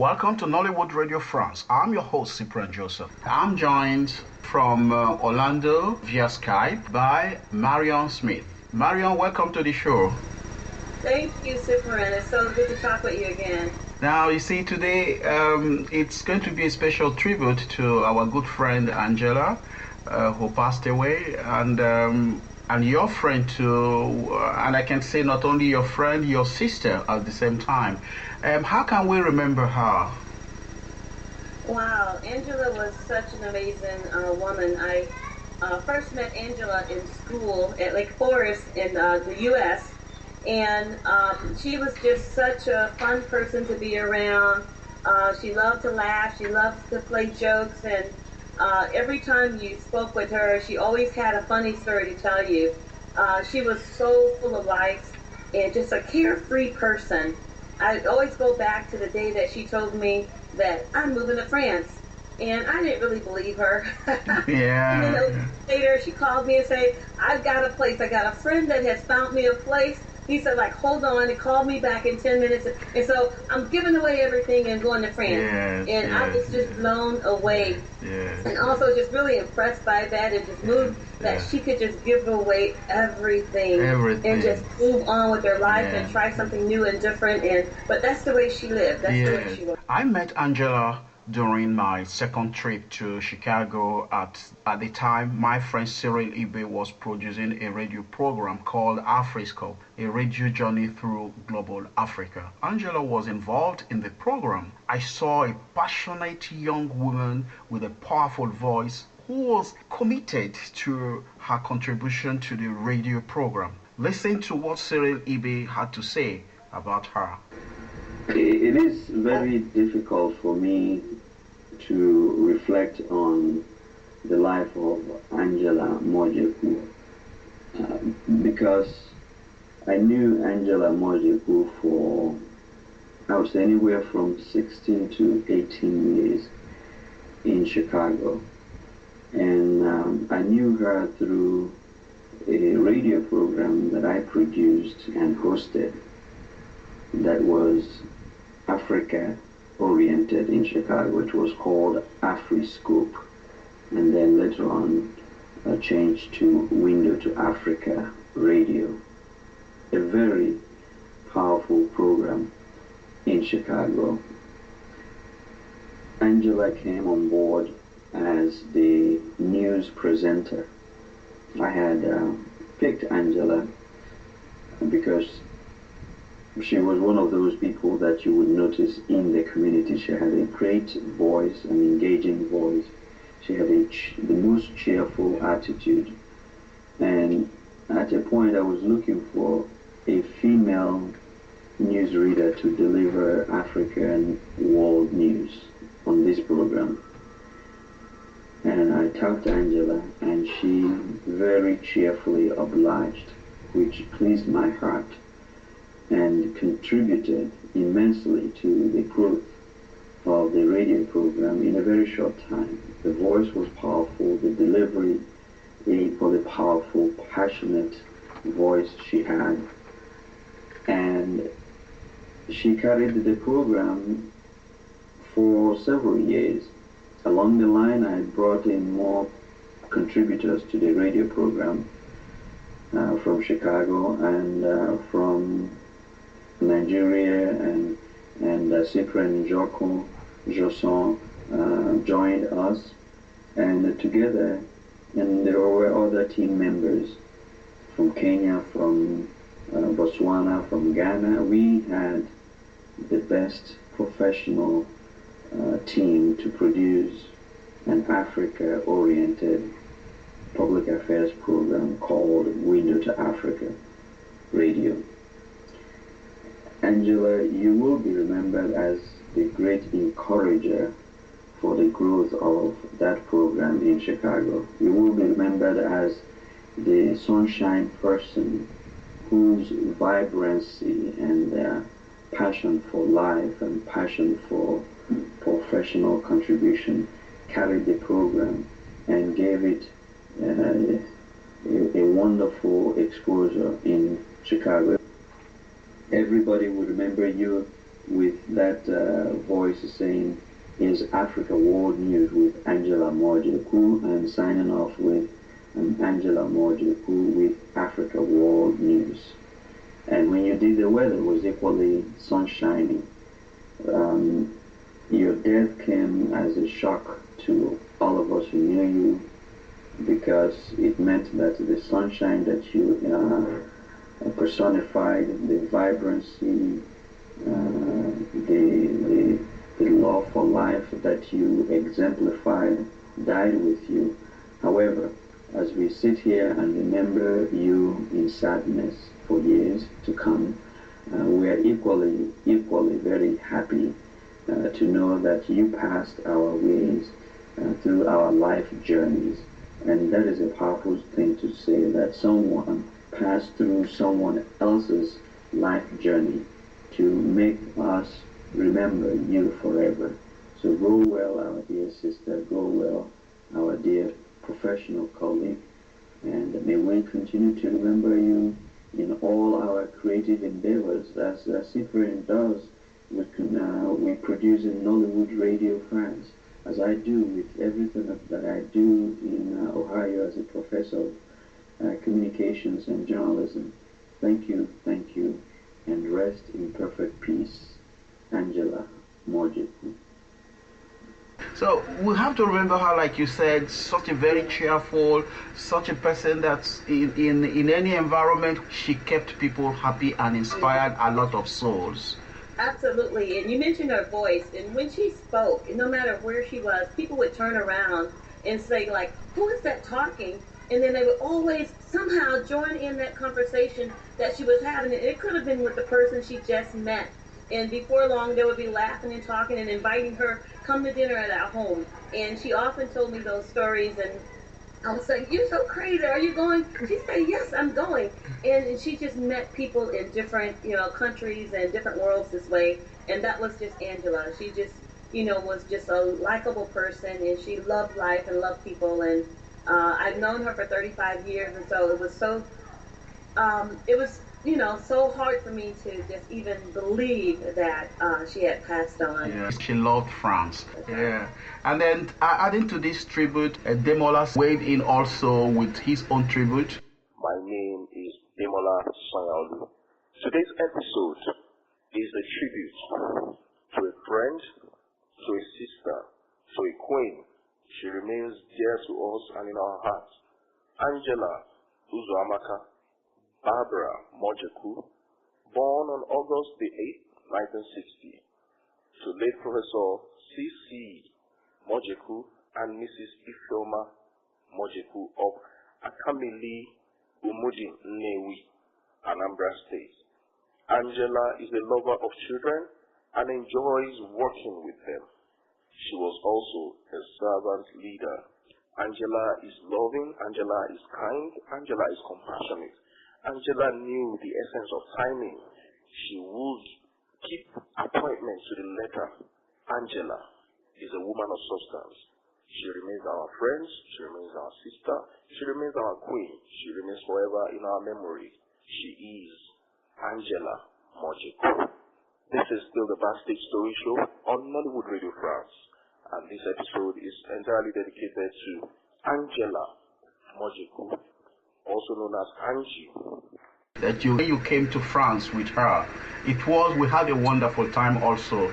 Welcome to Nollywood Radio France. I'm your host, Cyprian Josson. I'm joined from Orlando via Skype by Marion Smith. Marion, welcome to the show. Thank you, Cyprian. It's so good to talk with you again. Now, you see, today it's going to be a special tribute to our good friend Angela, who passed away, and your friend too, and I can say not only your friend, your sister at the same time. How can we remember her? Wow, Angela was such an amazing woman. I first met Angela in school at Lake Forest in the U.S., and she was just such a fun person to be around. She loved to laugh, she loved to play jokes, and every time you spoke with her, she always had a funny story to tell you. She was so full of life and just a carefree person. I always go back to the day that she told me that I'm moving to France, and I didn't really believe her. Yeah. And then later she called me and said, I've got a place. I got a friend that has found me a place. He said, like, hold on, and called me back in 10 minutes. And so I'm giving away everything and going to France. I was just blown away. And also just really impressed by that, and just moved that she could just give away everything. And just move on with her life and try something new and different. But that's the way she lived. That's the way she was. I met Angela during my second trip to Chicago. At the time, my friend Cyril Ibe was producing a radio program called Afriscope, a radio journey through global Africa. Angela was involved in the program. I saw a passionate young woman with a powerful voice who was committed to her contribution to the radio program. Listen to what Cyril Ibe had to say about her. It is very difficult for me to reflect on the life of Angela Mojekwu because I knew Angela Mojekwu for, I would say, anywhere from 16 to 18 years in Chicago. And I knew her through a radio program that I produced and hosted that was Africa oriented in Chicago. It was called Afriscope, and then later on changed to Window to Africa Radio. A very powerful program in Chicago. Angela came on board as the news presenter. I had picked Angela because she was one of those people that you would notice in the community. She had a great voice, an engaging voice. She had the most cheerful attitude. And at a point I was looking for a female newsreader to deliver African world news on this program. And I talked to Angela, and she very cheerfully obliged, which pleased my heart and contributed immensely to the growth of the radio program in a very short time. The voice was powerful, the delivery, for the powerful, passionate voice she had. And she carried the program for several years. Along the line, I brought in more contributors to the radio program from Chicago and from Nigeria, and Cyprian Njoku Josson joined us, and together, and there were other team members from Kenya, from Botswana, from Ghana. We had the best professional team to produce an Africa-oriented public affairs program called Window to Africa Radio. Angela, you will be remembered as the great encourager for the growth of that program in Chicago. You will be remembered as the sunshine person whose vibrancy and passion for life and passion for professional contribution carried the program and gave it a wonderful exposure in Chicago. Everybody would remember you with that voice saying, "Is Africa World News with Angela Mojekwu," and signing off with Angela Mojekwu with Africa World News. And when you did, the weather was equally sunshiny. Your death came as a shock to all of us who knew you, because it meant that the sunshine that you personified, the vibrancy, the love for life that you exemplified, died with you. However, as we sit here and remember you in sadness for years to come, we are equally very happy to know that you passed our ways through our life journeys. And that is a powerful thing to say, that someone passed through someone else's life journey to make us remember you forever. So go well, our dear sister, go well, our dear professional colleague, and may we continue to remember you in all our creative endeavors, as Cyprian does. We produce in Nollywood Radio France, as I do with everything that I do in Ohio as a professor of communications and journalism. Thank you, and rest in perfect peace. Angela Mojekwu. So we have to remember her, like you said, such a very cheerful, such a person that's in any environment, she kept people happy and inspired a lot of souls. Absolutely. And you mentioned her voice, and when she spoke, no matter where she was, people would turn around and say, like, who is that talking? And then they would always somehow join in that conversation that she was having. It could have been with the person she just met. And before long, they would be laughing and talking and inviting her, come to dinner at our home. And she often told me those stories, and I was like, "You're so crazy. Are you going?" She said, "Yes, I'm going." And she just met people in different, countries and different worlds this way. And that was just Angela. She just, was just a likable person, and she loved life and loved people. And I've known her for 35 years, and so it was so, so hard for me to just even believe that she had passed on. Yeah, she loved France. Yeah. And then adding to this tribute, Demola weighed in also with his own tribute. My name is Demola Sanyaolu. Today's episode is a tribute to a friend, to a sister, to a queen. She remains dear to us and in our hearts. Angela Uzoamaka Barbara Mojekwu, born on August the 8th, 1960, to late Professor C.C. Mojekwu and Mrs. Ifeoma Mojekwu of Akamili Umudi Nnewi, Anambra State. Angela is a lover of children and enjoys working with them. She was also a servant leader. Angela is loving, Angela is kind, Angela is compassionate. Angela knew the essence of timing. She would keep appointments to the letter. Angela is a woman of substance. She remains our friend, she remains our sister, she remains our queen, she remains forever in our memory. She is Angela Mojekwu. This is still the Backstage Story Show on Nollywood Radio France, and this episode is entirely dedicated to Angela Mojekwu, also known as Angie. That you came to France with her. We had a wonderful time also.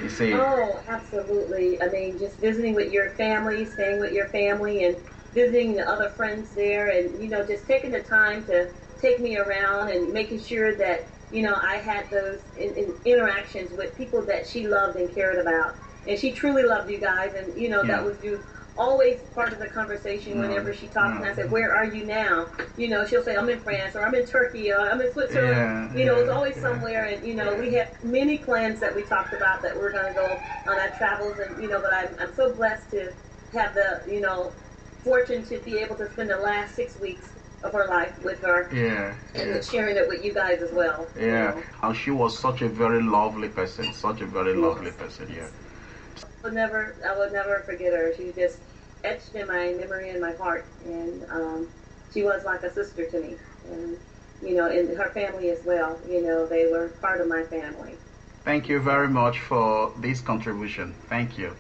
Oh, absolutely. I mean, just visiting with your family, staying with your family, and visiting the other friends there, and, just taking the time to take me around and making sure that, I had those interactions with people that she loved and cared about. And she truly loved you guys, and, that was always part of the conversation whenever she talked, and I said, "Where are you now?" She'll say, "I'm in France," or "I'm in Turkey," or "I'm in Switzerland." It's always somewhere, and we have many plans that we talked about that we're going to go on our travels, and but I'm so blessed to have the fortune to be able to spend the last 6 weeks of her life with her, and sharing it with you guys as well. And she was such a very lovely person, I would never forget her. She just etched in my memory and my heart, and she was like a sister to me, and and her family as well. They were part of my family. Thank you very much for this contribution. Thank you.